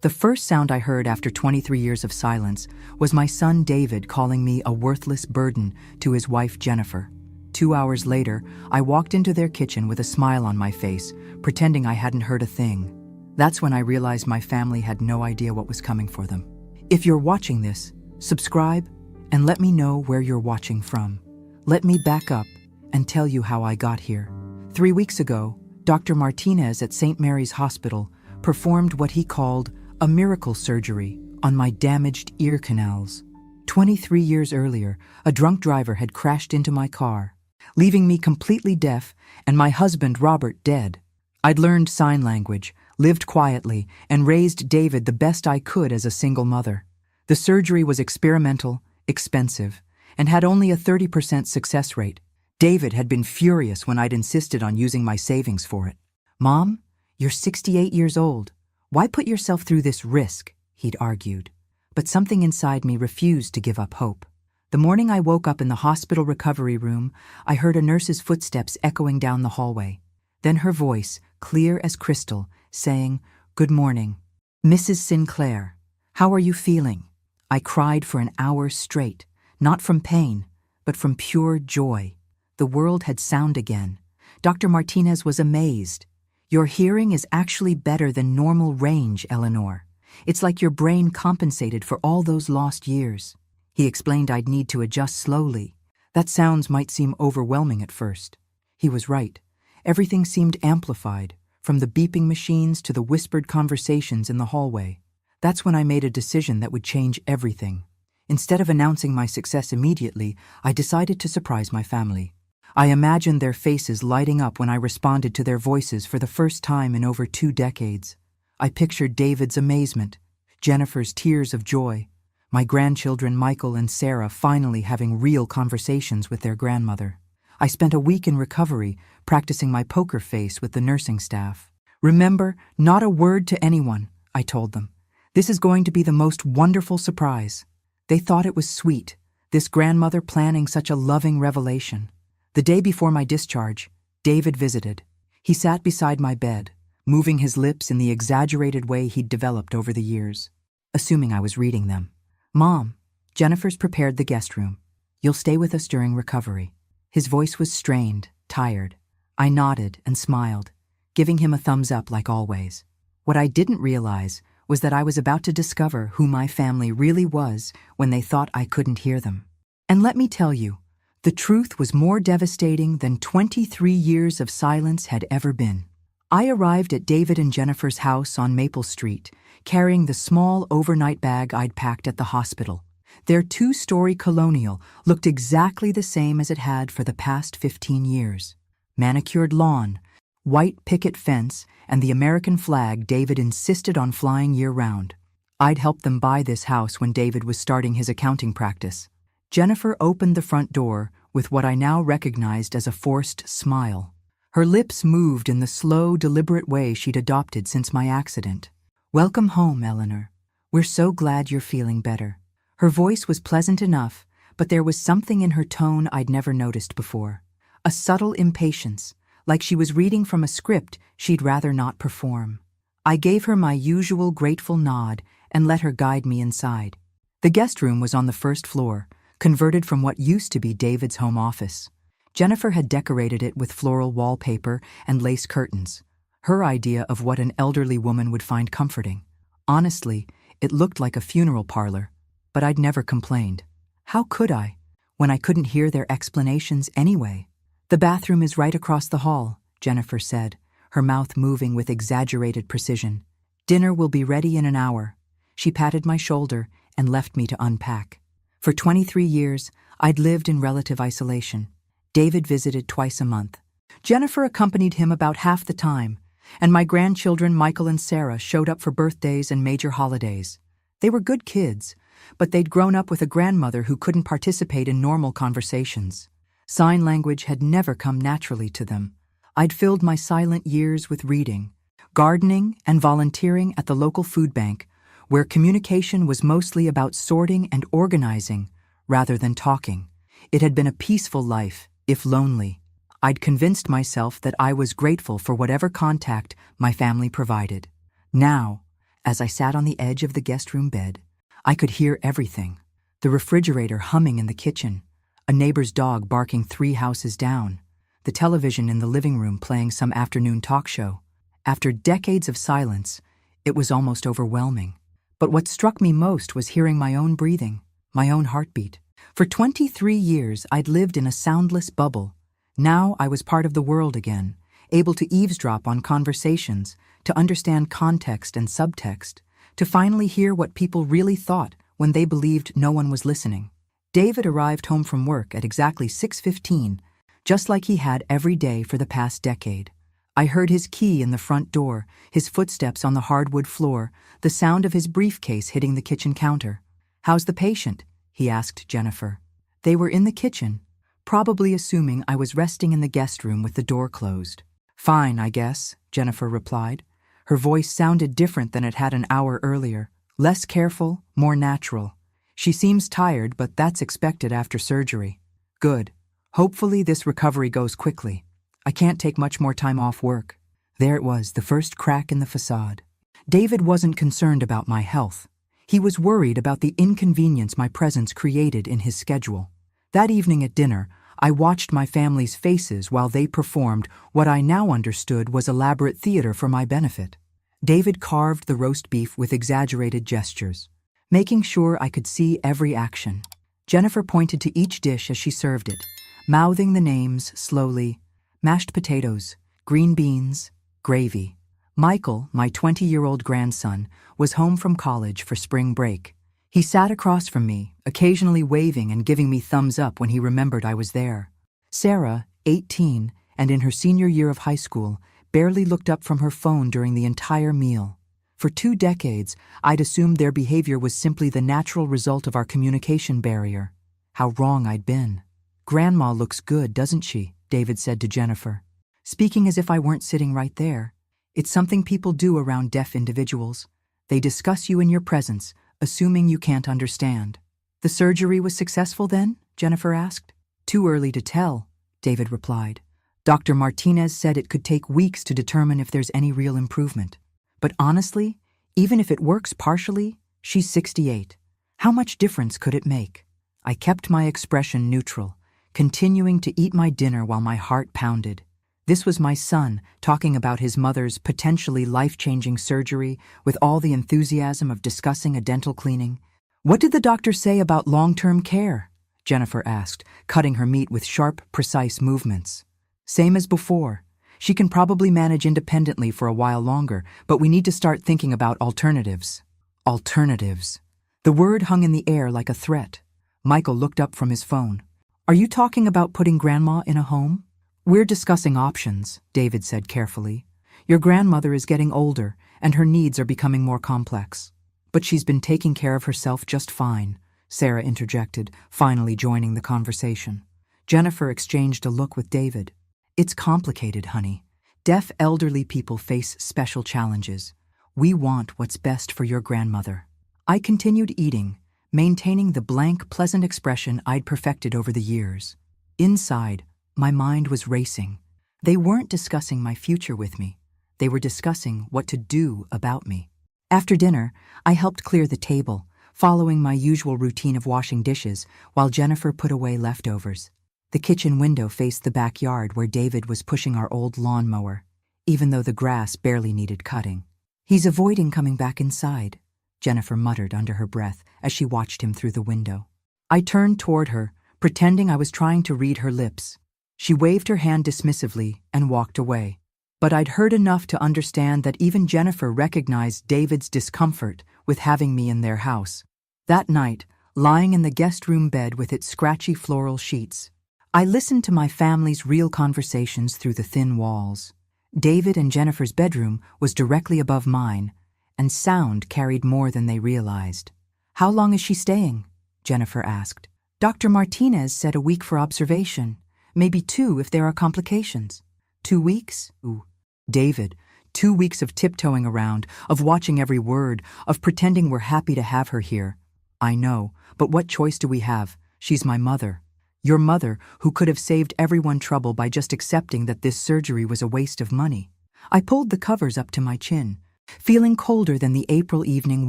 The first sound I heard after 23 years of silence was my son David calling me a worthless burden to his wife Jennifer. 2 hours later, I walked into their kitchen with a smile on my face, pretending I hadn't heard a thing. That's when I realized my family had no idea what was coming for them. If you're watching this, subscribe and let me know where you're watching from. Let me back up and tell you how I got here. 3 weeks ago, Dr. Martinez at St. Mary's Hospital performed what he called a miracle surgery on my damaged ear canals. 23 years earlier, a drunk driver had crashed into my car, leaving me completely deaf and my husband Robert dead. I'd learned sign language, lived quietly, and raised David the best I could as a single mother. The surgery was experimental, expensive, and had only a 30% success rate. David had been furious when I'd insisted on using my savings for it. "Mom, you're 68 years old. Why put yourself through this risk?" he'd argued. But something inside me refused to give up hope. The morning I woke up in the hospital recovery room, I heard a nurse's footsteps echoing down the hallway. Then her voice, clear as crystal, saying, "Good morning, Mrs. Sinclair. How are you feeling?" I cried for an hour straight, not from pain, but from pure joy. The world had sound again. Dr. Martinez was amazed. "Your hearing is actually better than normal range, Eleanor. It's like your brain compensated for all those lost years." He explained I'd need to adjust slowly. That sounds might seem overwhelming at first. He was right. Everything seemed amplified, from the beeping machines to the whispered conversations in the hallway. That's when I made a decision that would change everything. Instead of announcing my success immediately, I decided to surprise my family. I imagined their faces lighting up when I responded to their voices for the first time in over 2 decades. I pictured David's amazement, Jennifer's tears of joy, my grandchildren Michael and Sarah finally having real conversations with their grandmother. I spent a week in recovery, practicing my poker face with the nursing staff. "Remember, not a word to anyone," I told them. "This is going to be the most wonderful surprise." They thought it was sweet, this grandmother planning such a loving revelation. The day before my discharge, David visited. He sat beside my bed, moving his lips in the exaggerated way he'd developed over the years, assuming I was reading them. "Mom, Jennifer's prepared the guest room. You'll stay with us during recovery." His voice was strained, tired. I nodded and smiled, giving him a thumbs up like always. What I didn't realize was that I was about to discover who my family really was when they thought I couldn't hear them. And let me tell you, the truth was more devastating than 23 years of silence had ever been. I arrived at David and Jennifer's house on Maple Street, carrying the small overnight bag I'd packed at the hospital. Their 2-story colonial looked exactly the same as it had for the past 15 years. Manicured lawn, white picket fence, and the American flag David insisted on flying year-round. I'd helped them buy this house when David was starting his accounting practice. Jennifer opened the front door with what I now recognized as a forced smile. Her lips moved in the slow, deliberate way she'd adopted since my accident. "Welcome home, Eleanor. We're so glad you're feeling better." Her voice was pleasant enough, but there was something in her tone I'd never noticed before. A subtle impatience, like she was reading from a script she'd rather not perform. I gave her my usual grateful nod and let her guide me inside. The guest room was on the first floor, converted from what used to be David's home office. Jennifer had decorated it with floral wallpaper and lace curtains, her idea of what an elderly woman would find comforting. Honestly, it looked like a funeral parlor, but I'd never complained. How could I, when I couldn't hear their explanations anyway? "The bathroom is right across the hall," Jennifer said, her mouth moving with exaggerated precision. "Dinner will be ready in an hour." She patted my shoulder and left me to unpack. For 23 years, I'd lived in relative isolation. David visited twice a month. Jennifer accompanied him about half the time, and my grandchildren Michael and Sarah showed up for birthdays and major holidays. They were good kids, but they'd grown up with a grandmother who couldn't participate in normal conversations. Sign language had never come naturally to them. I'd filled my silent years with reading, gardening, and volunteering at the local food bank, where communication was mostly about sorting and organizing rather than talking. It had been a peaceful life, if lonely. I'd convinced myself that I was grateful for whatever contact my family provided. Now, As I sat on the edge of the guest room bed, I could hear everything. The refrigerator humming in the kitchen, a neighbor's dog barking 3 houses down, the television in the living room playing some afternoon talk show. After decades of silence, it was almost overwhelming. But what struck me most was hearing my own breathing, my own heartbeat. For 23 years, I'd lived in a soundless bubble. Now I was part of the world again, able to eavesdrop on conversations, to understand context and subtext, to finally hear what people really thought when they believed no one was listening. David arrived home from work at exactly 6:15, just like he had every day for the past decade. I heard his key in the front door, his footsteps on the hardwood floor, the sound of his briefcase hitting the kitchen counter. "How's the patient?" he asked Jennifer. They were in the kitchen, probably assuming I was resting in the guest room with the door closed. "Fine, I guess," Jennifer replied. Her voice sounded different than it had an hour earlier, less careful, more natural. "She seems tired, but that's expected after surgery." "Good. Hopefully this recovery goes quickly. I can't take much more time off work." There it was, the first crack in the facade. David wasn't concerned about my health. He was worried about the inconvenience my presence created in his schedule. That evening at dinner, I watched my family's faces while they performed what I now understood was elaborate theater for my benefit. David carved the roast beef with exaggerated gestures, making sure I could see every action. Jennifer pointed to each dish as she served it, mouthing the names slowly: mashed potatoes, green beans, gravy. Michael, my 20-year-old grandson, was home from college for spring break. He sat across from me, occasionally waving and giving me thumbs up when he remembered I was there. Sarah, 18, and in her senior year of high school, barely looked up from her phone during the entire meal. For 2 decades, I'd assumed their behavior was simply the natural result of our communication barrier. How wrong I'd been. "Grandma looks good, doesn't she?" David said to Jennifer, speaking as if I weren't sitting right there. "It's something people do around deaf individuals. They discuss you in your presence, assuming you can't understand." "The surgery was successful then?" Jennifer asked. "Too early to tell," David replied. "Dr. Martinez said it could take weeks to determine if there's any real improvement. But honestly, even if it works partially, she's 68. How much difference could it make?" I kept my expression neutral, continuing to eat my dinner while my heart pounded. This was my son talking about his mother's potentially life-changing surgery with all the enthusiasm of discussing a dental cleaning. "What did the doctor say about long-term care?" Jennifer asked, cutting her meat with sharp, precise movements. "Same as before. She can probably manage independently for a while longer, but we need to start thinking about alternatives." Alternatives. The word hung in the air like a threat. Michael looked up from his phone. "Are you talking about putting Grandma in a home?" "We're discussing options," David said carefully. "Your grandmother is getting older, and her needs are becoming more complex." "But she's been taking care of herself just fine," Sarah interjected, finally joining the conversation. Jennifer exchanged a look with David. "It's complicated, honey. Deaf elderly people face special challenges. We want what's best for your grandmother." I continued eating, maintaining the blank, pleasant expression I'd perfected over the years. Inside, my mind was racing. They weren't discussing my future with me. They were discussing what to do about me. After dinner, I helped clear the table, following my usual routine of washing dishes while Jennifer put away leftovers. The kitchen window faced the backyard where David was pushing our old lawnmower, even though the grass barely needed cutting. "He's avoiding coming back inside," Jennifer muttered under her breath as she watched him through the window. I turned toward her, pretending I was trying to read her lips. She waved her hand dismissively and walked away. But I'd heard enough to understand that even Jennifer recognized David's discomfort with having me in their house. That night, lying in the guest room bed with its scratchy floral sheets, I listened to my family's real conversations through the thin walls. David and Jennifer's bedroom was directly above mine, and sound carried more than they realized. "How long is she staying?" Jennifer asked. "Dr. Martinez said a week for observation. Maybe 2 if there are complications." 2 weeks? Ooh. "David, 2 weeks of tiptoeing around, of watching every word, of pretending we're happy to have her here. I know, but what choice do we have? She's my mother. Your mother, who could have saved everyone trouble by just accepting that this surgery was a waste of money." I pulled the covers up to my chin, feeling colder than the April evening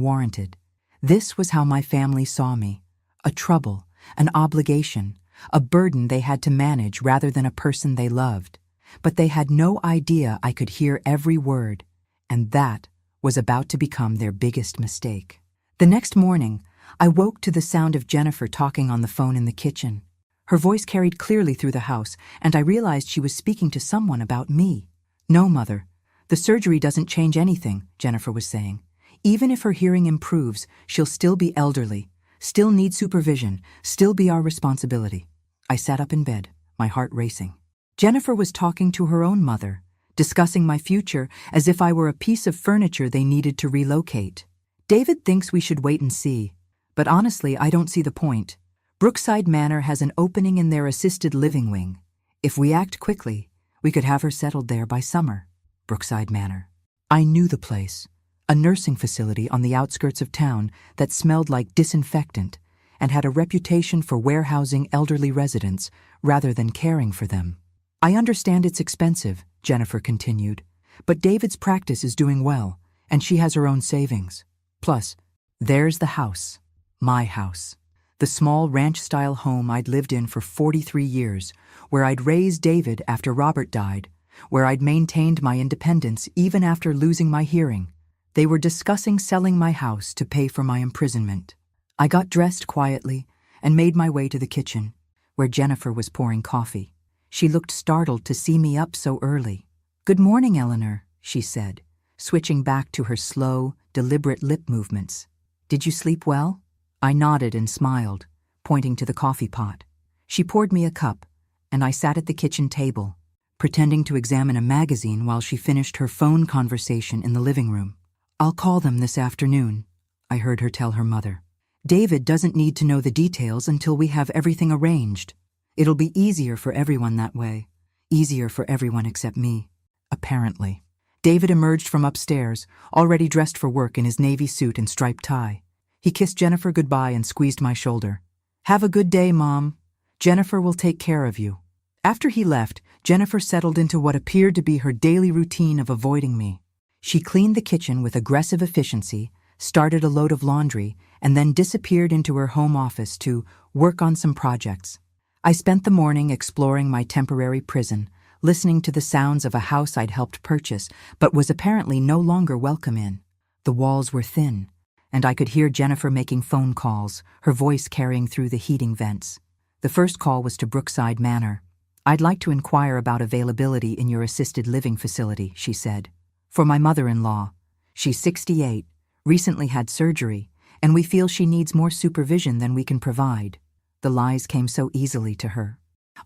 warranted. This was how my family saw me: a trouble, an obligation, a burden they had to manage rather than a person they loved. But they had no idea I could hear every word, and that was about to become their biggest mistake. The next morning, I woke to the sound of Jennifer talking on the phone in the kitchen. Her voice carried clearly through the house, and I realized she was speaking to someone about me. "No, Mother, the surgery doesn't change anything," Jennifer was saying. "Even if her hearing improves, she'll still be elderly, still need supervision, still be our responsibility." I sat up in bed, my heart racing. Jennifer was talking to her own mother, discussing my future as if I were a piece of furniture they needed to relocate. "David thinks we should wait and see, but honestly, I don't see the point. Brookside Manor has an opening in their assisted living wing. If we act quickly, we could have her settled there by summer." Brookside Manor. I knew the place, a nursing facility on the outskirts of town that smelled like disinfectant and had a reputation for warehousing elderly residents rather than caring for them. "I understand it's expensive," Jennifer continued, "but David's practice is doing well, and she has her own savings. Plus, there's the house, my house. The small ranch-style home I'd lived in for 43 years, where I'd raised David after Robert died, where I'd maintained my independence even after losing my hearing. They were discussing selling my house to pay for my imprisonment. I got dressed quietly and made my way to the kitchen, where Jennifer was pouring coffee. She looked startled to see me up so early. "Good morning, Eleanor," she said, switching back to her slow, deliberate lip movements. "Did you sleep well?" I nodded and smiled, pointing to the coffee pot. She poured me a cup, and I sat at the kitchen table, pretending to examine a magazine while she finished her phone conversation in the living room. "I'll call them this afternoon," I heard her tell her mother. "David doesn't need to know the details until we have everything arranged. It'll be easier for everyone that way. Easier for everyone except me." Apparently. David emerged from upstairs, already dressed for work in his navy suit and striped tie. He kissed Jennifer goodbye and squeezed my shoulder. "Have a good day, Mom. Jennifer will take care of you." After he left, Jennifer settled into what appeared to be her daily routine of avoiding me. She cleaned the kitchen with aggressive efficiency, started a load of laundry, and then disappeared into her home office to work on some projects. I spent the morning exploring my temporary prison, listening to the sounds of a house I'd helped purchase, but was apparently no longer welcome in. The walls were thin, and I could hear Jennifer making phone calls, her voice carrying through the heating vents. The first call was to Brookside Manor. "I'd like to inquire about availability in your assisted living facility," she said. "For my mother-in-law. She's 68, recently had surgery, and we feel she needs more supervision than we can provide." The lies came so easily to her.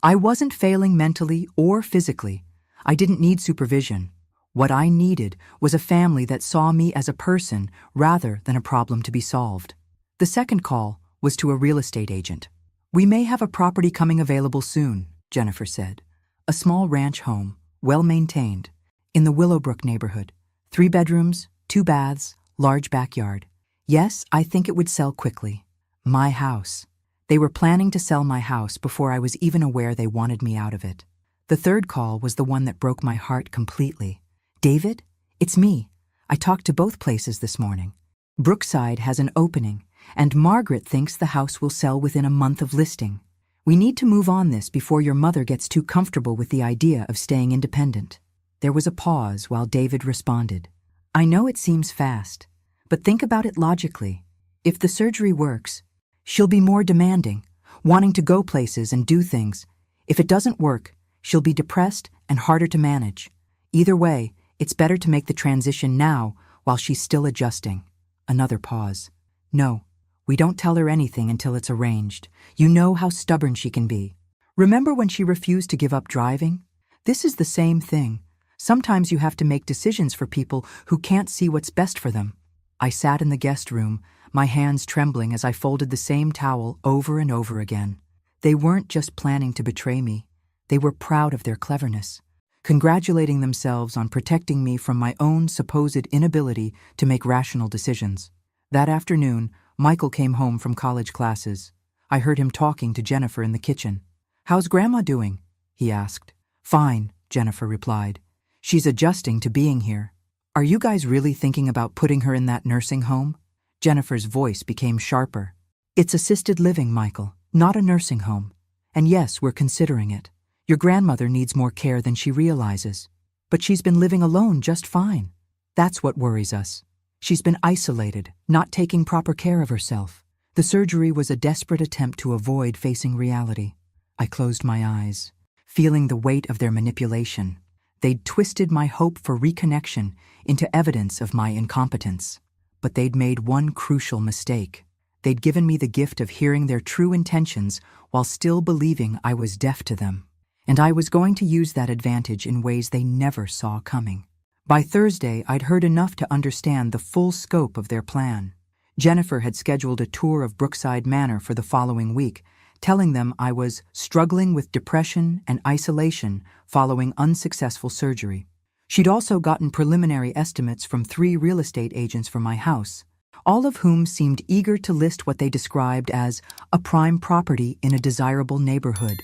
I wasn't failing mentally or physically. I didn't need supervision. What I needed was a family that saw me as a person rather than a problem to be solved. The second call was to a real estate agent. "We may have a property coming available soon," Jennifer said. "A small ranch home, well-maintained, in the Willowbrook neighborhood. 3 bedrooms, 2 baths, large backyard. Yes, I think it would sell quickly. My house." They were planning to sell my house before I was even aware they wanted me out of it. The third call was the one that broke my heart completely. "David, it's me. I talked to both places this morning. Brookside has an opening, and Margaret thinks the house will sell within a month of listing. We need to move on this before your mother gets too comfortable with the idea of staying independent." There was a pause while David responded. "I know it seems fast, but think about it logically. If the surgery works, she'll be more demanding, wanting to go places and do things. If it doesn't work, she'll be depressed and harder to manage. Either way, it's better to make the transition now while she's still adjusting." Another pause. "No, we don't tell her anything until it's arranged. You know how stubborn she can be. Remember when she refused to give up driving? This is the same thing. Sometimes you have to make decisions for people who can't see what's best for them." I sat in the guest room, my hands trembling as I folded the same towel over and over again. They weren't just planning to betray me. They were proud of their cleverness, congratulating themselves on protecting me from my own supposed inability to make rational decisions. That afternoon, Michael came home from college classes. I heard him talking to Jennifer in the kitchen. "How's Grandma doing?" he asked. "Fine," Jennifer replied. "She's adjusting to being here." Are you guys really thinking about putting her in that nursing home? Jennifer's voice became sharper. It's assisted living, Michael, not a nursing home. And yes, we're considering it. Your grandmother needs more care than she realizes. But she's been living alone just fine. That's what worries us. She's been isolated, not taking proper care of herself. The surgery was a desperate attempt to avoid facing reality. I closed my eyes, feeling the weight of their manipulation. They'd twisted my hope for reconnection into evidence of my incompetence. But they'd made one crucial mistake. They'd given me the gift of hearing their true intentions while still believing I was deaf to them. And I was going to use that advantage in ways they never saw coming. By Thursday, I'd heard enough to understand the full scope of their plan. Jennifer had scheduled a tour of Brookside Manor for the following week, telling them I was struggling with depression and isolation following unsuccessful surgery. She'd also gotten preliminary estimates from 3 real estate agents for my house, all of whom seemed eager to list what they described as a prime property in a desirable neighborhood.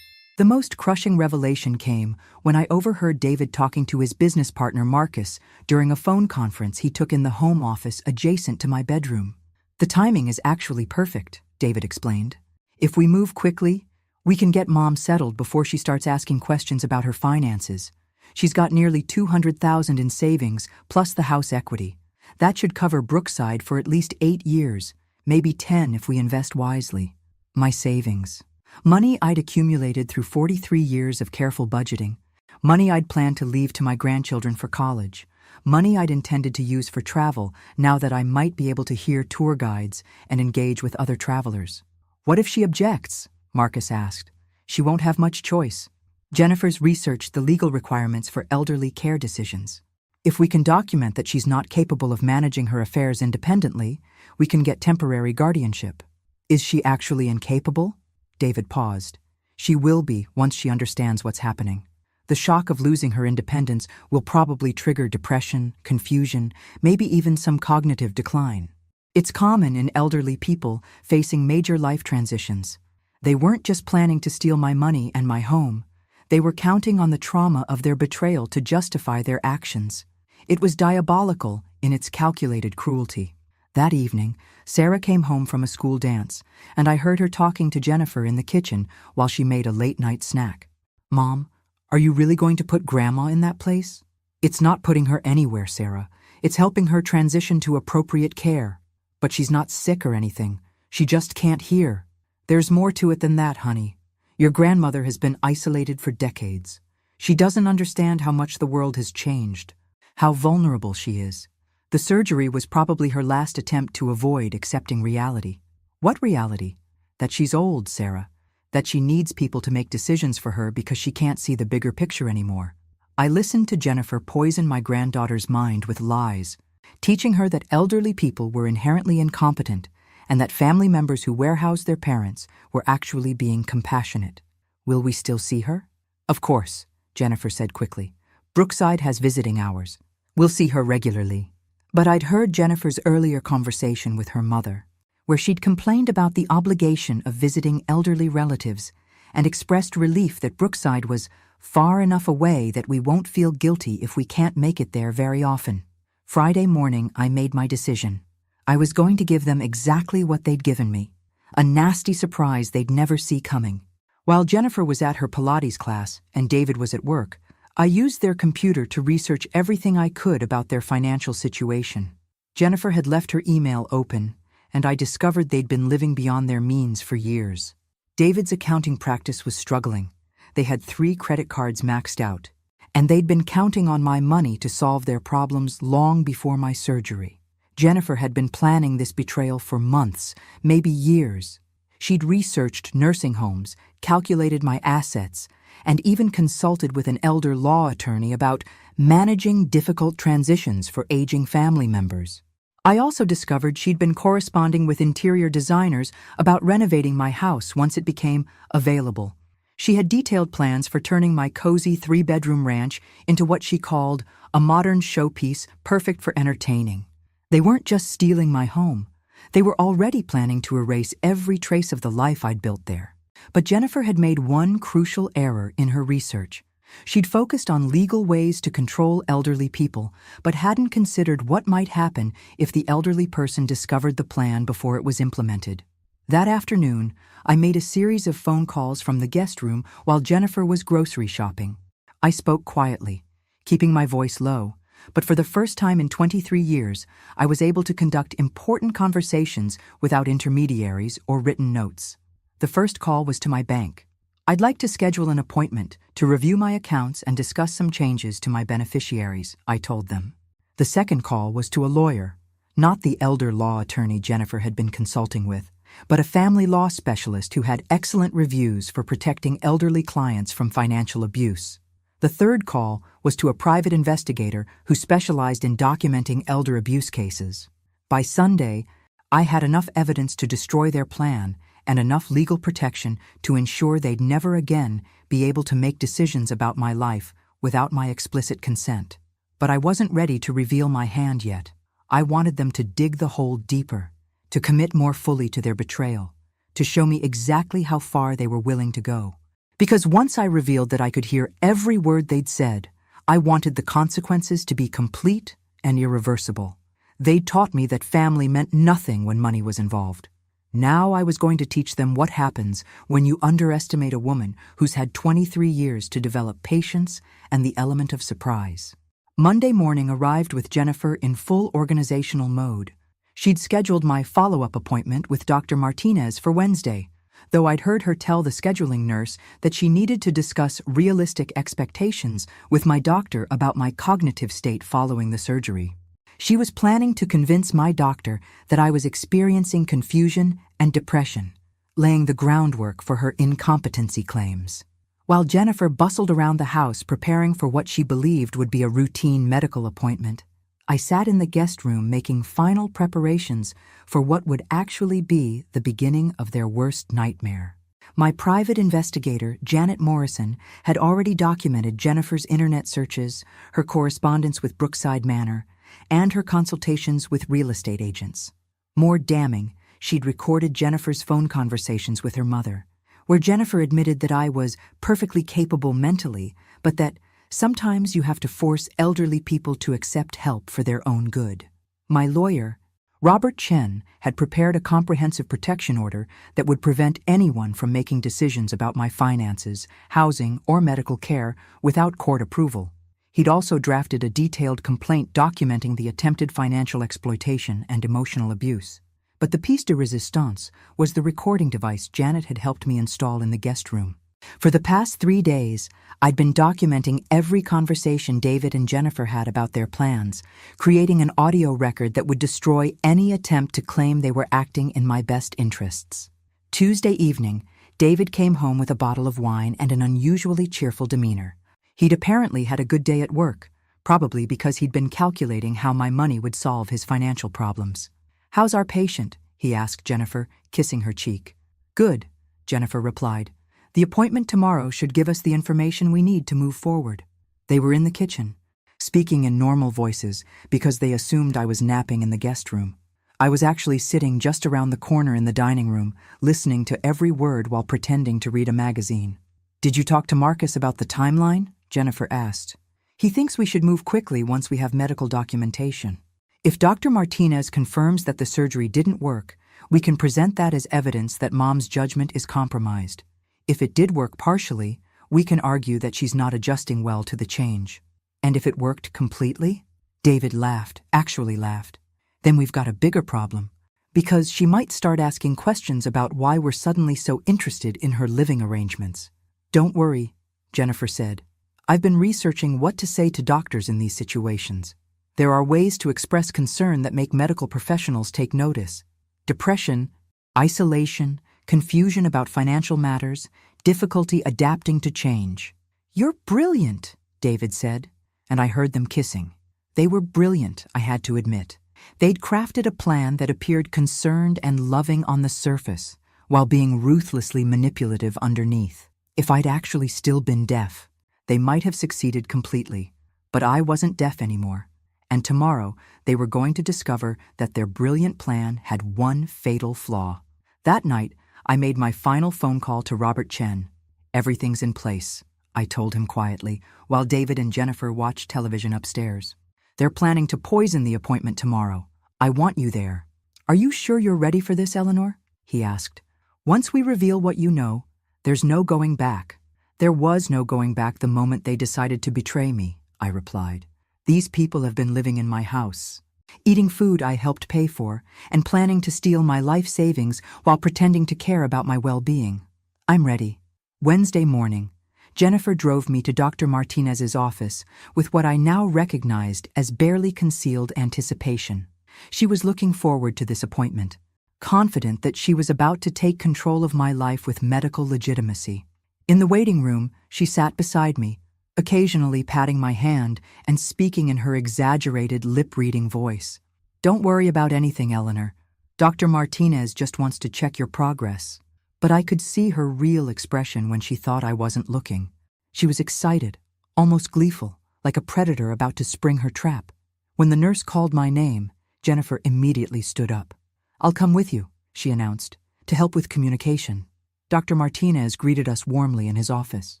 The most crushing revelation came when I overheard David talking to his business partner Marcus during a phone conference he took in the home office adjacent to my bedroom. The timing is actually perfect, David explained. If we move quickly, we can get Mom settled before she starts asking questions about her finances. She's got nearly $200,000 in savings, plus the house equity. That should cover Brookside for at least 8 years, maybe 10 if we invest wisely. My savings. Money I'd accumulated through 43 years of careful budgeting. Money I'd planned to leave to my grandchildren for college. Money I'd intended to use for travel now that I might be able to hear tour guides and engage with other travelers. What if she objects? Marcus asked. She won't have much choice. Jennifer's researched the legal requirements for elderly care decisions. If we can document that she's not capable of managing her affairs independently, we can get temporary guardianship. Is she actually incapable? David paused. She will be once she understands what's happening. The shock of losing her independence will probably trigger depression, confusion, maybe even some cognitive decline. It's common in elderly people facing major life transitions. They weren't just planning to steal my money and my home. They were counting on the trauma of their betrayal to justify their actions. It was diabolical in its calculated cruelty. That evening, Sarah came home from a school dance, and I heard her talking to Jennifer in the kitchen while she made a late-night snack. Mom, are you really going to put Grandma in that place? It's not putting her anywhere, Sarah. It's helping her transition to appropriate care. But she's not sick or anything. She just can't hear. There's more to it than that, honey. Your grandmother has been isolated for decades. She doesn't understand how much the world has changed, how vulnerable she is. The surgery was probably her last attempt to avoid accepting reality. What reality? That she's old, Sarah. That she needs people to make decisions for her because she can't see the bigger picture anymore. I listened to Jennifer poison my granddaughter's mind with lies, teaching her that elderly people were inherently incompetent and that family members who warehoused their parents were actually being compassionate. Will we still see her? Of course, Jennifer said quickly. Brookside has visiting hours. We'll see her regularly. But I'd heard Jennifer's earlier conversation with her mother, where she'd complained about the obligation of visiting elderly relatives and expressed relief that Brookside was far enough away that we won't feel guilty if we can't make it there very often. Friday morning, I made my decision. I was going to give them exactly what they'd given me, a nasty surprise they'd never see coming. While Jennifer was at her Pilates class and David was at work, I used their computer to research everything I could about their financial situation. Jennifer had left her email open, and I discovered they'd been living beyond their means for years. David's accounting practice was struggling. They had 3 credit cards maxed out, and they'd been counting on my money to solve their problems long before my surgery. Jennifer had been planning this betrayal for months, maybe years. She'd researched nursing homes, calculated my assets, and even consulted with an elder law attorney about managing difficult transitions for aging family members. I also discovered she'd been corresponding with interior designers about renovating my house once it became available. She had detailed plans for turning my cozy 3-bedroom ranch into what she called a modern showpiece perfect for entertaining. They weren't just stealing my home. They were already planning to erase every trace of the life I'd built there. But Jennifer had made one crucial error in her research. She'd focused on legal ways to control elderly people, but hadn't considered what might happen if the elderly person discovered the plan before it was implemented. That afternoon, I made a series of phone calls from the guest room while Jennifer was grocery shopping. I spoke quietly, keeping my voice low, but for the first time in 23 years, I was able to conduct important conversations without intermediaries or written notes. The first call was to my bank. "I'd like to schedule an appointment to review my accounts and discuss some changes to my beneficiaries," I told them. The second call was to a lawyer, not the elder law attorney Jennifer had been consulting with, but a family law specialist who had excellent reviews for protecting elderly clients from financial abuse. The third call was to a private investigator who specialized in documenting elder abuse cases. By Sunday, I had enough evidence to destroy their plan and enough legal protection to ensure they'd never again be able to make decisions about my life without my explicit consent. But I wasn't ready to reveal my hand yet. I wanted them to dig the hole deeper, to commit more fully to their betrayal, to show me exactly how far they were willing to go. Because once I revealed that I could hear every word they'd said, I wanted the consequences to be complete and irreversible. They'd taught me that family meant nothing when money was involved. Now I was going to teach them what happens when you underestimate a woman who's had 23 years to develop patience and the element of surprise. Monday morning arrived with Jennifer in full organizational mode. She'd scheduled my follow-up appointment with Dr. Martinez for Wednesday, though I'd heard her tell the scheduling nurse that she needed to discuss realistic expectations with my doctor about my cognitive state following the surgery. She was planning to convince my doctor that I was experiencing confusion and depression, laying the groundwork for her incompetency claims. While Jennifer bustled around the house preparing for what she believed would be a routine medical appointment, I sat in the guest room making final preparations for what would actually be the beginning of their worst nightmare. My private investigator, Janet Morrison, had already documented Jennifer's internet searches, her correspondence with Brookside Manor, and her consultations with real estate agents. More damning, she'd recorded Jennifer's phone conversations with her mother, where Jennifer admitted that I was perfectly capable mentally, but that sometimes you have to force elderly people to accept help for their own good. My lawyer, Robert Chen, had prepared a comprehensive protection order that would prevent anyone from making decisions about my finances, housing, or medical care without court approval. He'd also drafted a detailed complaint documenting the attempted financial exploitation and emotional abuse. But the piece de resistance was the recording device Janet had helped me install in the guest room. For the past 3 days, I'd been documenting every conversation David and Jennifer had about their plans, creating an audio record that would destroy any attempt to claim they were acting in my best interests. Tuesday evening, David came home with a bottle of wine and an unusually cheerful demeanor. He'd apparently had a good day at work, probably because he'd been calculating how my money would solve his financial problems. "How's our patient?" he asked Jennifer, kissing her cheek. "Good," Jennifer replied. "The appointment tomorrow should give us the information we need to move forward." They were in the kitchen, speaking in normal voices because they assumed I was napping in the guest room. I was actually sitting just around the corner in the dining room, listening to every word while pretending to read a magazine. "Did you talk to Marcus about the timeline?" Jennifer asked. "He thinks we should move quickly once we have medical documentation. If Dr. Martinez confirms that the surgery didn't work, we can present that as evidence that Mom's judgment is compromised. If it did work partially, we can argue that she's not adjusting well to the change. And if it worked completely?" David laughed, actually laughed. "Then we've got a bigger problem, because she might start asking questions about why we're suddenly so interested in her living arrangements." "Don't worry," Jennifer said. "I've been researching what to say to doctors in these situations. There are ways to express concern that make medical professionals take notice. Depression, isolation, confusion about financial matters, difficulty adapting to change." "You're brilliant," David said, and I heard them kissing. They were brilliant, I had to admit. They'd crafted a plan that appeared concerned and loving on the surface, while being ruthlessly manipulative underneath. If I'd actually still been deaf, they might have succeeded completely, but I wasn't deaf anymore. And tomorrow, they were going to discover that their brilliant plan had one fatal flaw. That night, I made my final phone call to Robert Chen. "Everything's in place," I told him quietly, while David and Jennifer watched television upstairs. They're planning to poison the appointment tomorrow. I want you there. Are you sure you're ready for this, Eleanor? He asked. Once we reveal what you know, there's no going back. There was no going back the moment they decided to betray me, I replied. These people have been living in my house, eating food I helped pay for, and planning to steal my life savings while pretending to care about my well-being. I'm ready. Wednesday morning, Jennifer drove me to Dr. Martinez's office with what I now recognized as barely concealed anticipation. She was looking forward to this appointment, confident that she was about to take control of my life with medical legitimacy. In the waiting room, she sat beside me, occasionally patting my hand and speaking in her exaggerated lip-reading voice. Don't worry about anything, Eleanor. Dr. Martinez just wants to check your progress. But I could see her real expression when she thought I wasn't looking. She was excited, almost gleeful, like a predator about to spring her trap. When the nurse called my name, Jennifer immediately stood up. I'll come with you, she announced, to help with communication. Dr. Martinez greeted us warmly in his office.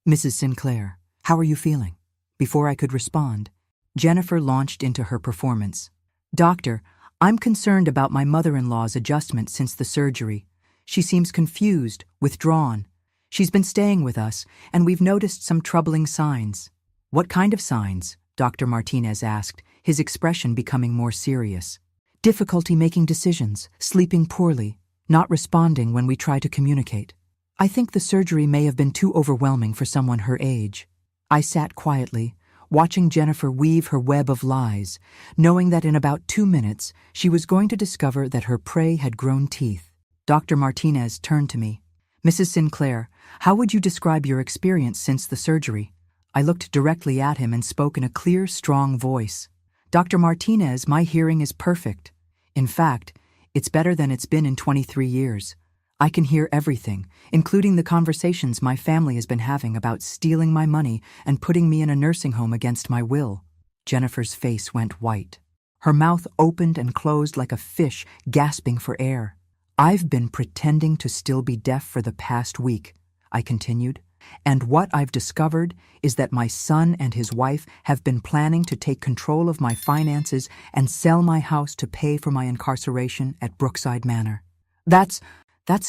Mrs. Sinclair, how are you feeling? Before I could respond, Jennifer launched into her performance. Doctor, I'm concerned about my mother-in-law's adjustment since the surgery. She seems confused, withdrawn. She's been staying with us, and we've noticed some troubling signs. What kind of signs? Dr. Martinez asked, his expression becoming more serious. Difficulty making decisions, sleeping poorly, not responding when we try to communicate. I think the surgery may have been too overwhelming for someone her age. I sat quietly, watching Jennifer weave her web of lies, knowing that in about 2 minutes she was going to discover that her prey had grown teeth. Dr. Martinez turned to me. Mrs. Sinclair, how would you describe your experience since the surgery? I looked directly at him and spoke in a clear, strong voice. Dr. Martinez, my hearing is perfect. In fact, it's better than it's been in 23 years. I can hear everything, including the conversations my family has been having about stealing my money and putting me in a nursing home against my will. Jennifer's face went white. Her mouth opened and closed like a fish gasping for air. I've been pretending to still be deaf for the past week, I continued, and what I've discovered is that my son and his wife have been planning to take control of my finances and sell my house to pay for my incarceration at Brookside Manor. That's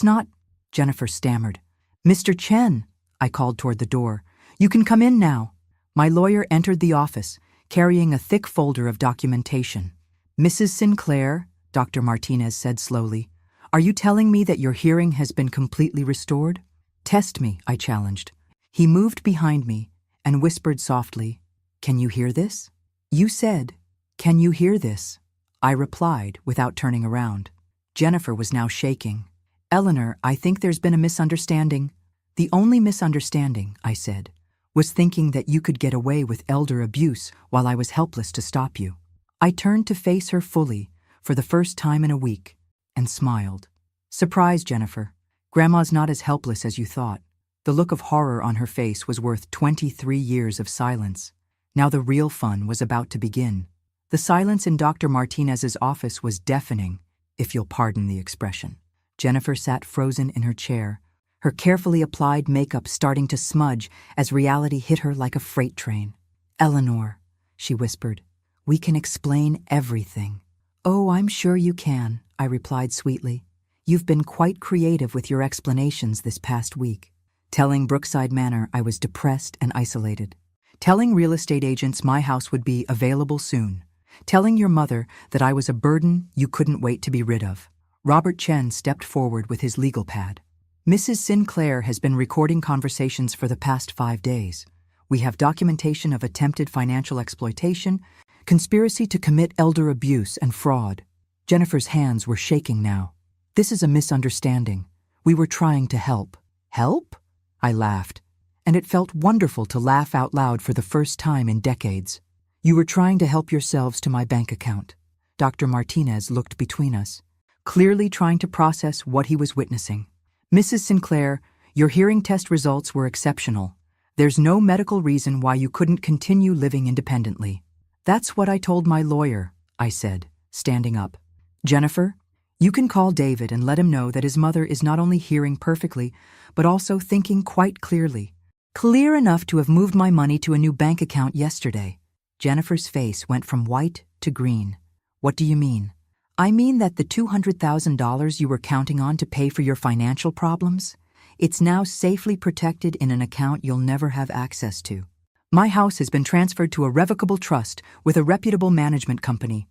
not, Jennifer stammered. Mr. Chen, I called toward the door. You can come in now. My lawyer entered the office, carrying a thick folder of documentation. Mrs. Sinclair, Dr. Martinez said slowly, are you telling me that your hearing has been completely restored? Test me, I challenged. He moved behind me and whispered softly, Can you hear this? You said, Can you hear this? I replied without turning around. Jennifer was now shaking. Eleanor, I think there's been a misunderstanding. The only misunderstanding, I said, was thinking that you could get away with elder abuse while I was helpless to stop you. I turned to face her fully, for the first time in a week, and smiled. Surprise, Jennifer. Grandma's not as helpless as you thought. The look of horror on her face was worth 23 years of silence. Now the real fun was about to begin. The silence in Dr. Martinez's office was deafening, if you'll pardon the expression. Jennifer sat frozen in her chair, her carefully applied makeup starting to smudge as reality hit her like a freight train. Eleanor, she whispered, we can explain everything. Oh, I'm sure you can, I replied sweetly. You've been quite creative with your explanations this past week. Telling Brookside Manor I was depressed and isolated. Telling real estate agents my house would be available soon. Telling your mother that I was a burden you couldn't wait to be rid of. Robert Chen stepped forward with his legal pad. Mrs. Sinclair has been recording conversations for the past 5 days. We have documentation of attempted financial exploitation, conspiracy to commit elder abuse and fraud. Jennifer's hands were shaking now. This is a misunderstanding. We were trying to help. Help? I laughed, and it felt wonderful to laugh out loud for the first time in decades. You were trying to help yourselves to my bank account. Dr. Martinez looked between us, clearly trying to process what he was witnessing. Mrs. Sinclair, your hearing test results were exceptional. There's no medical reason why you couldn't continue living independently. That's what I told my lawyer, I said, standing up. Jennifer, you can call David and let him know that his mother is not only hearing perfectly, but also thinking quite clearly. Clear enough to have moved my money to a new bank account yesterday. Jennifer's face went from white to green. What do you mean? I mean that the $200,000 you were counting on to pay for your financial problems, it's now safely protected in an account you'll never have access to. My house has been transferred to a revocable trust with a reputable management company,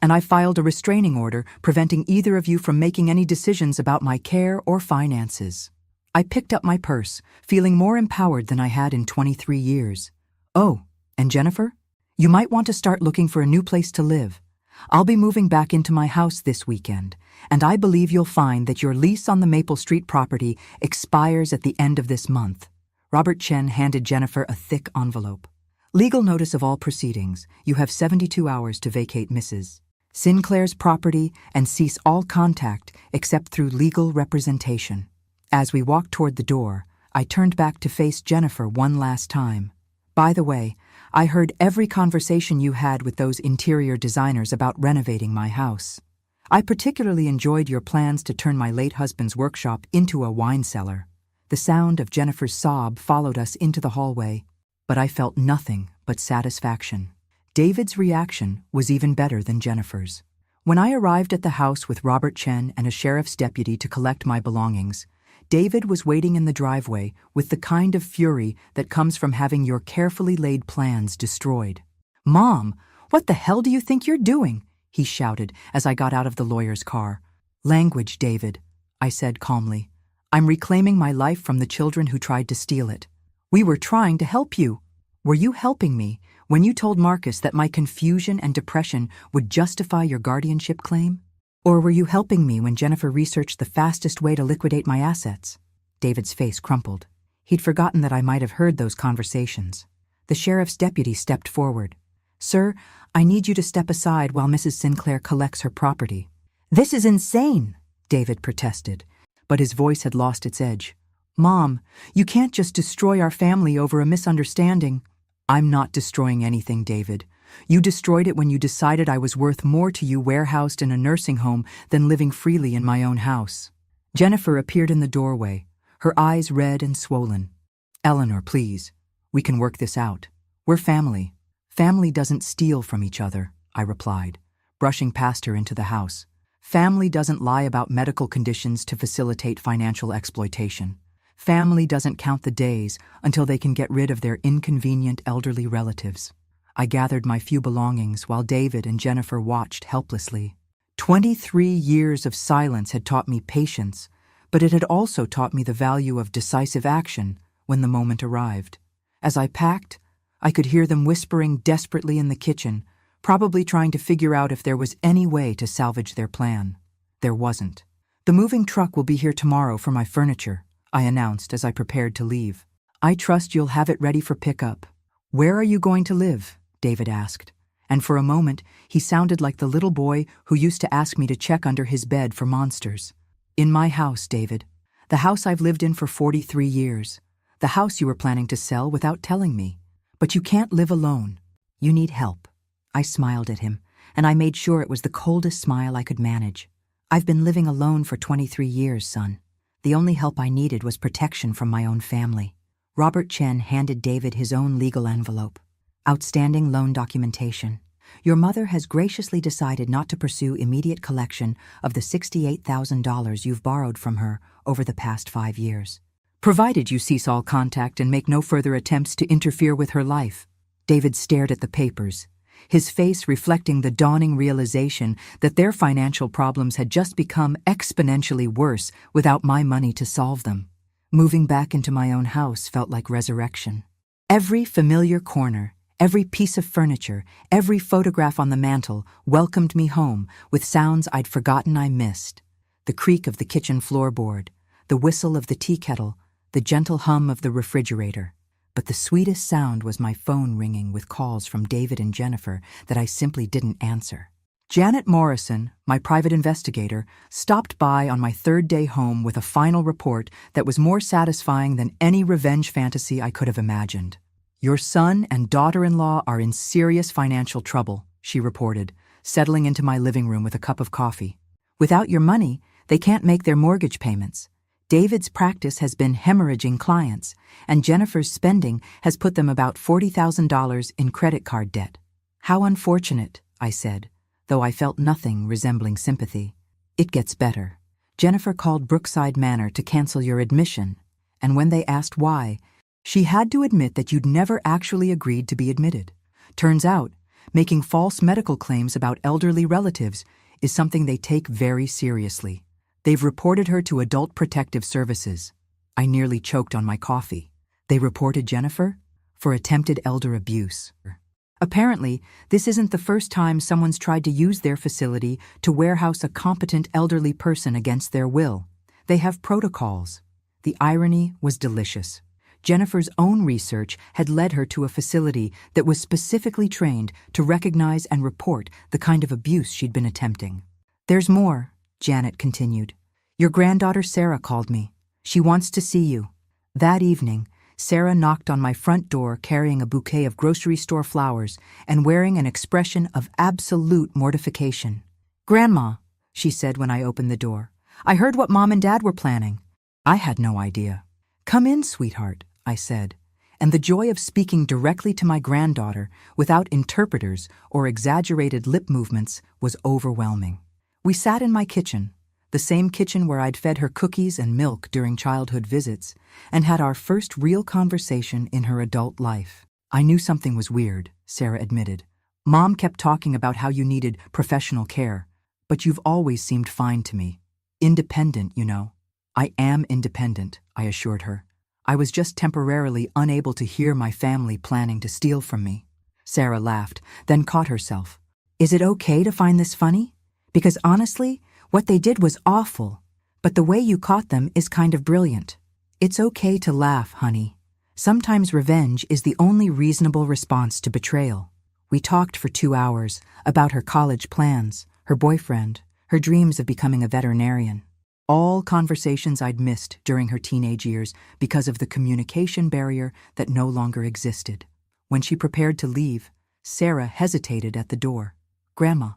and I filed a restraining order preventing either of you from making any decisions about my care or finances. I picked up my purse, feeling more empowered than I had in 23 years. Oh, and Jennifer? You might want to start looking for a new place to live. I'll be moving back into my house this weekend, and I believe you'll find that your lease on the Maple Street property expires at the end of this month. Robert Chen handed Jennifer a thick envelope. Legal notice of all proceedings. You have 72 hours to vacate Mrs. Sinclair's property and cease all contact except through legal representation. As we walked toward the door, I turned back to face Jennifer one last time. By the way, I heard every conversation you had with those interior designers about renovating my house. I particularly enjoyed your plans to turn my late husband's workshop into a wine cellar. The sound of Jennifer's sob followed us into the hallway, but I felt nothing but satisfaction. David's reaction was even better than Jennifer's. When I arrived at the house with Robert Chen and a sheriff's deputy to collect my belongings, David was waiting in the driveway with the kind of fury that comes from having your carefully laid plans destroyed. "Mom, what the hell do you think you're doing?" he shouted as I got out of the lawyer's car. "Language, David," I said calmly. "I'm reclaiming my life from the children who tried to steal it. We were trying to help you. Were you helping me when you told Marcus that my confusion and depression would justify your guardianship claim? Or were you helping me when Jennifer researched the fastest way to liquidate my assets?" David's face crumpled. He'd forgotten that I might have heard those conversations. The sheriff's deputy stepped forward. "Sir, I need you to step aside while Mrs. Sinclair collects her property." "This is insane," David protested, but his voice had lost its edge. "Mom, you can't just destroy our family over a misunderstanding." "I'm not destroying anything, David. You destroyed it when you decided I was worth more to you warehoused in a nursing home than living freely in my own house." Jennifer appeared in the doorway, her eyes red and swollen. "Eleanor, please. We can work this out. We're family." "Family doesn't steal from each other," I replied, brushing past her into the house. "Family doesn't lie about medical conditions to facilitate financial exploitation. Family doesn't count the days until they can get rid of their inconvenient elderly relatives." I gathered my few belongings while David and Jennifer watched helplessly. 23 years of silence had taught me patience, but it had also taught me the value of decisive action when the moment arrived. As I packed, I could hear them whispering desperately in the kitchen, probably trying to figure out if there was any way to salvage their plan. There wasn't. "The moving truck will be here tomorrow for my furniture," I announced as I prepared to leave. "I trust you'll have it ready for pickup." "Where are you going to live?" David asked, and for a moment he sounded like the little boy who used to ask me to check under his bed for monsters. "In my house, David. The house I've lived in for 43 years. The house you were planning to sell without telling me. But you can't live alone. You need help." I smiled at him, and I made sure it was the coldest smile I could manage. "I've been living alone for 23 years, son. The only help I needed was protection from my own family." Robert Chen handed David his own legal envelope. "Outstanding loan documentation. Your mother has graciously decided not to pursue immediate collection of the $68,000 you've borrowed from her over the past 5 years. Provided you cease all contact and make no further attempts to interfere with her life." David stared at the papers, his face reflecting the dawning realization that their financial problems had just become exponentially worse without my money to solve them. Moving back into my own house felt like resurrection. Every familiar corner, every piece of furniture, every photograph on the mantel welcomed me home with sounds I'd forgotten I missed. The creak of the kitchen floorboard, the whistle of the tea kettle, the gentle hum of the refrigerator. But the sweetest sound was my phone ringing with calls from David and Jennifer that I simply didn't answer. Janet Morrison, my private investigator, stopped by on my third day home with a final report that was more satisfying than any revenge fantasy I could have imagined. "Your son and daughter-in-law are in serious financial trouble," she reported, settling into my living room with a cup of coffee. "Without your money, they can't make their mortgage payments. David's practice has been hemorrhaging clients, and Jennifer's spending has put them about $40,000 in credit card debt. How unfortunate, I said, though I felt nothing resembling sympathy. It gets better. Jennifer called Brookside Manor to cancel your admission, and when they asked why, she had to admit that you'd never actually agreed to be admitted. Turns out, making false medical claims about elderly relatives is something they take very seriously. They've reported her to Adult Protective Services. I nearly choked on my coffee. They reported Jennifer for attempted elder abuse. Apparently, this isn't the first time someone's tried to use their facility to warehouse a competent elderly person against their will. They have protocols. The irony was delicious. Jennifer's own research had led her to a facility that was specifically trained to recognize and report the kind of abuse she'd been attempting. There's more, Janet continued. Your granddaughter Sarah called me. She wants to see you. That evening, Sarah knocked on my front door carrying a bouquet of grocery store flowers and wearing an expression of absolute mortification. Grandma, she said when I opened the door, I heard what Mom and Dad were planning. I had no idea. Come in, sweetheart, I said, and the joy of speaking directly to my granddaughter without interpreters or exaggerated lip movements was overwhelming. We sat in my kitchen, the same kitchen where I'd fed her cookies and milk during childhood visits, and had our first real conversation in her adult life. I knew something was weird, Sarah admitted. Mom kept talking about how you needed professional care, but you've always seemed fine to me. Independent, you know. I am independent, I assured her. I was just temporarily unable to hear my family planning to steal from me. Sarah laughed, then caught herself. Is it okay to find this funny? Because honestly, what they did was awful, but the way you caught them is kind of brilliant. It's okay to laugh, honey. Sometimes revenge is the only reasonable response to betrayal. We talked for 2 hours about her college plans, her boyfriend, her dreams of becoming a veterinarian. All conversations I'd missed during her teenage years because of the communication barrier that no longer existed. When she prepared to leave, Sarah hesitated at the door. Grandma,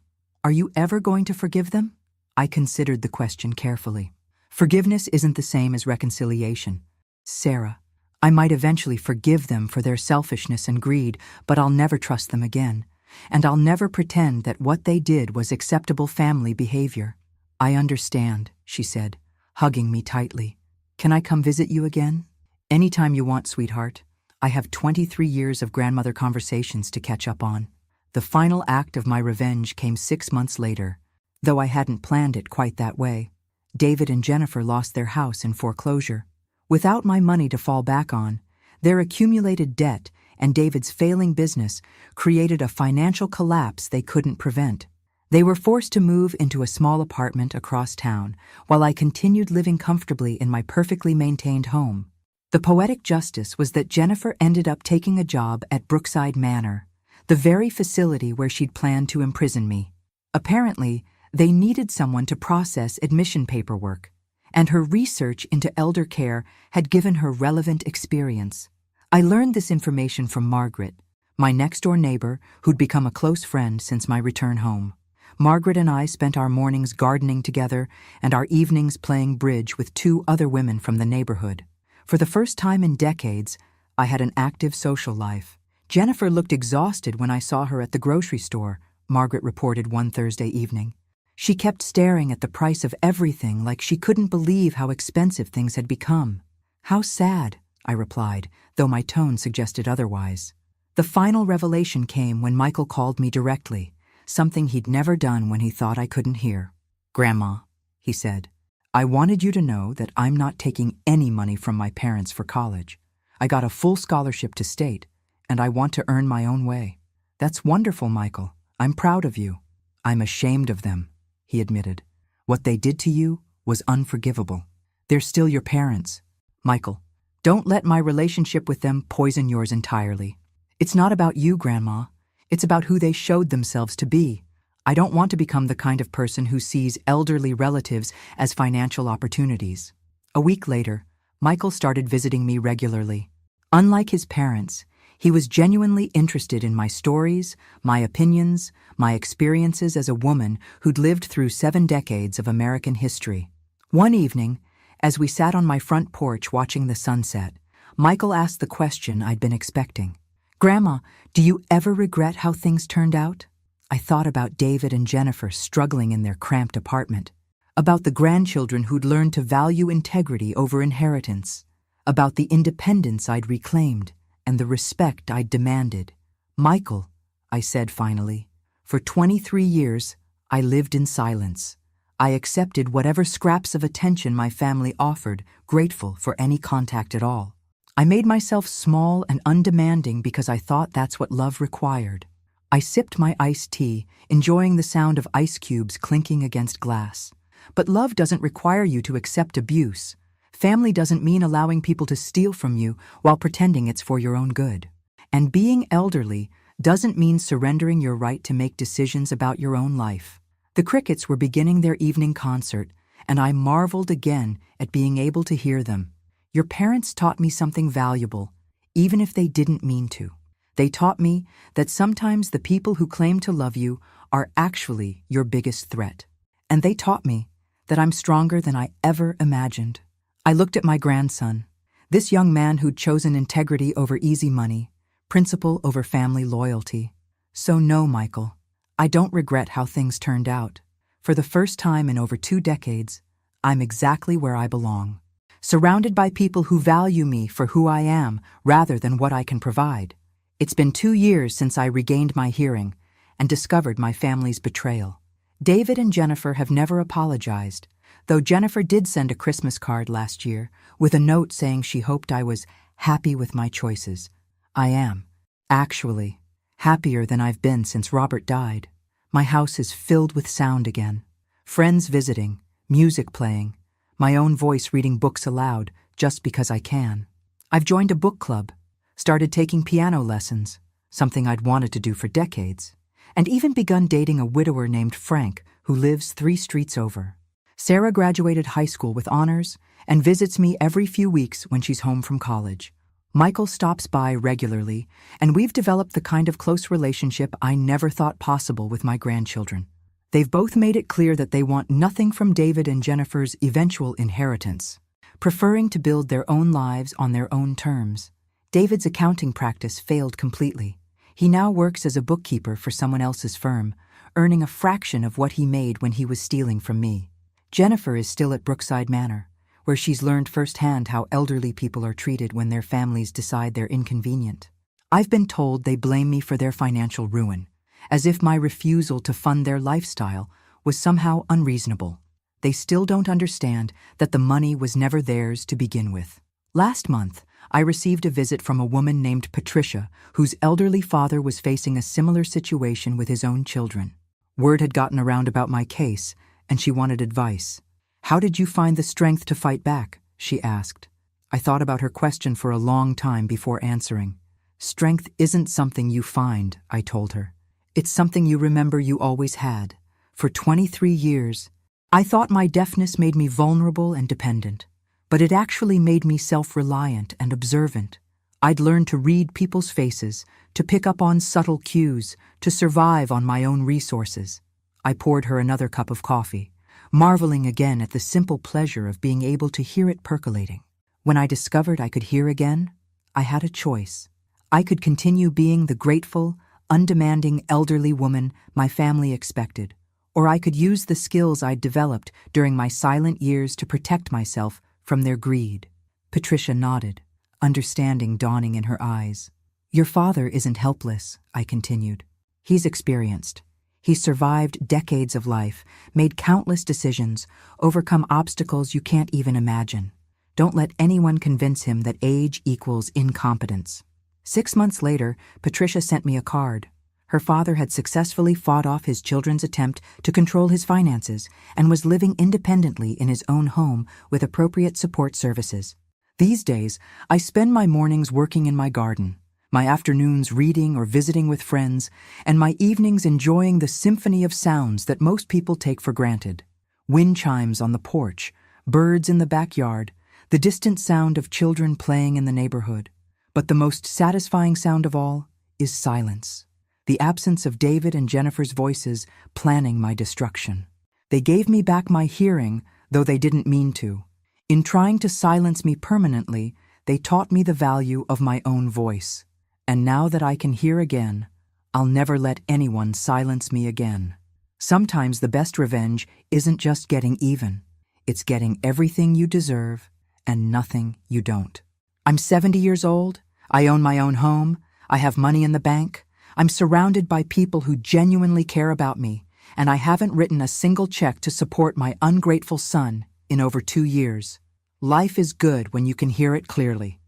are you ever going to forgive them? I considered the question carefully. Forgiveness isn't the same as reconciliation. Sarah, I might eventually forgive them for their selfishness and greed, but I'll never trust them again. And I'll never pretend that what they did was acceptable family behavior. I understand, she said, hugging me tightly. Can I come visit you again? Anytime you want, sweetheart. I have 23 years of grandmother conversations to catch up on. The final act of my revenge came 6 months later, though I hadn't planned it quite that way. David and Jennifer lost their house in foreclosure. Without my money to fall back on, their accumulated debt and David's failing business created a financial collapse they couldn't prevent. They were forced to move into a small apartment across town, while I continued living comfortably in my perfectly maintained home. The poetic justice was that Jennifer ended up taking a job at Brookside Manor, the very facility where she'd planned to imprison me. Apparently, they needed someone to process admission paperwork, and her research into elder care had given her relevant experience. I learned this information from Margaret, my next-door neighbor who'd become a close friend since my return home. Margaret and I spent our mornings gardening together and our evenings playing bridge with 2 other women from the neighborhood. For the first time in decades, I had an active social life. Jennifer looked exhausted when I saw her at the grocery store, Margaret reported one Thursday evening. She kept staring at the price of everything like she couldn't believe how expensive things had become. How sad, I replied, though my tone suggested otherwise. The final revelation came when Michael called me directly, something he'd never done when he thought I couldn't hear. Grandma, he said, I wanted you to know that I'm not taking any money from my parents for college. I got a full scholarship to state, and I want to earn my own way. That's wonderful, Michael. I'm proud of you. I'm ashamed of them, he admitted. What they did to you was unforgivable. They're still your parents. Michael, don't let my relationship with them poison yours entirely. It's not about you, Grandma. It's about who they showed themselves to be. I don't want to become the kind of person who sees elderly relatives as financial opportunities. A week later, Michael started visiting me regularly. Unlike his parents, he was genuinely interested in my stories, my opinions, my experiences as a woman who'd lived through 7 decades of American history. One evening, As we sat on my front porch watching the sunset, Michael asked the question I'd been expecting. "Grandma, do you ever regret how things turned out?" I thought about David and Jennifer struggling in their cramped apartment, about the grandchildren who'd learned to value integrity over inheritance, about the independence I'd reclaimed and the respect I'd demanded. "Michael," I said finally, "for 23 years, I lived in silence. I accepted whatever scraps of attention my family offered, grateful for any contact at all. I made myself small and undemanding because I thought that's what love required." I sipped my iced tea, enjoying the sound of ice cubes clinking against glass. But love doesn't require you to accept abuse. Family doesn't mean allowing people to steal from you while pretending it's for your own good. And being elderly doesn't mean surrendering your right to make decisions about your own life. The Crickets were beginning their evening concert, and I marveled again at being able to hear them. Your parents taught me something valuable, even if they didn't mean to. They taught me that sometimes the people who claim to love you are actually your biggest threat. And they taught me that I'm stronger than I ever imagined. I looked at my grandson, this young man who'd chosen integrity over easy money, principle over family loyalty. So no, Michael, I don't regret how things turned out. For the first time in over 2 decades, I'm exactly where I belong, surrounded by people who value me for who I am rather than what I can provide. It's been 2 years since I regained my hearing and discovered my family's betrayal. David and Jennifer have never apologized, though Jennifer did send a Christmas card last year with a note saying she hoped I was happy with my choices. I am, actually, happier than I've been since Robert died. My house is filled with sound again. Friends visiting, music playing, my own voice reading books aloud just because I can. I've joined a book club, started taking piano lessons, something I'd wanted to do for decades, and even begun dating a widower named Frank who lives 3 streets over. Sarah graduated high school with honors and visits me every few weeks when she's home from college. Michael stops by regularly, and we've developed the kind of close relationship I never thought possible with my grandchildren. They've both made it clear that they want nothing from David and Jennifer's eventual inheritance, preferring to build their own lives on their own terms. David's accounting practice failed completely. He now works as a bookkeeper for someone else's firm, earning a fraction of what he made when he was stealing from me. Jennifer is still at Brookside Manor, where she's learned firsthand how elderly people are treated when their families decide they're inconvenient. I've been told they blame me for their financial ruin, as if my refusal to fund their lifestyle was somehow unreasonable. They still don't understand that the money was never theirs to begin with. Last month, I received a visit from a woman named Patricia, whose elderly father was facing a similar situation with his own children. Word had gotten around about my case, and she wanted advice. "How did you find the strength to fight back?" she asked. I thought about her question for a long time before answering. "Strength isn't something you find," I told her. "It's something you remember you always had. For 23 years, I thought my deafness made me vulnerable and dependent, but it actually made me self-reliant and observant. I'd learned to read people's faces, to pick up on subtle cues, to survive on my own resources." I poured her another cup of coffee, marveling again at the simple pleasure of being able to hear it percolating. When I discovered I could hear again, I had a choice. I could continue being the grateful, undemanding elderly woman my family expected, or I could use the skills I'd developed during my silent years to protect myself from their greed. Patricia nodded, understanding dawning in her eyes. "Your father isn't helpless," I continued. "He's experienced. He's survived decades of life, made countless decisions, overcome obstacles you can't even imagine. Don't let anyone convince him that age equals incompetence." 6 months later, Patricia sent me a card. Her father had successfully fought off his children's attempt to control his finances and was living independently in his own home with appropriate support services. These days, I spend my mornings working in my garden, my afternoons reading or visiting with friends, and my evenings enjoying the symphony of sounds that most people take for granted. Wind chimes on the porch, birds in the backyard, the distant sound of children playing in the neighborhood. But the most satisfying sound of all is silence. The absence of David and Jennifer's voices planning my destruction. They gave me back my hearing, though they didn't mean to. In trying to silence me permanently, they taught me the value of my own voice. And now that I can hear again, I'll never let anyone silence me again. Sometimes the best revenge isn't just getting even. It's getting everything you deserve and nothing you don't. I'm 70 years old. I own my own home. I have money in the bank. I'm surrounded by people who genuinely care about me, and I haven't written a single check to support my ungrateful son in over 2 years. Life is good when you can hear it clearly.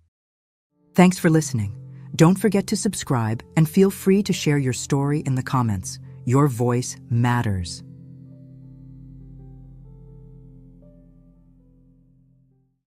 Thanks for listening. Don't forget to subscribe and feel free to share your story in the comments. Your voice matters.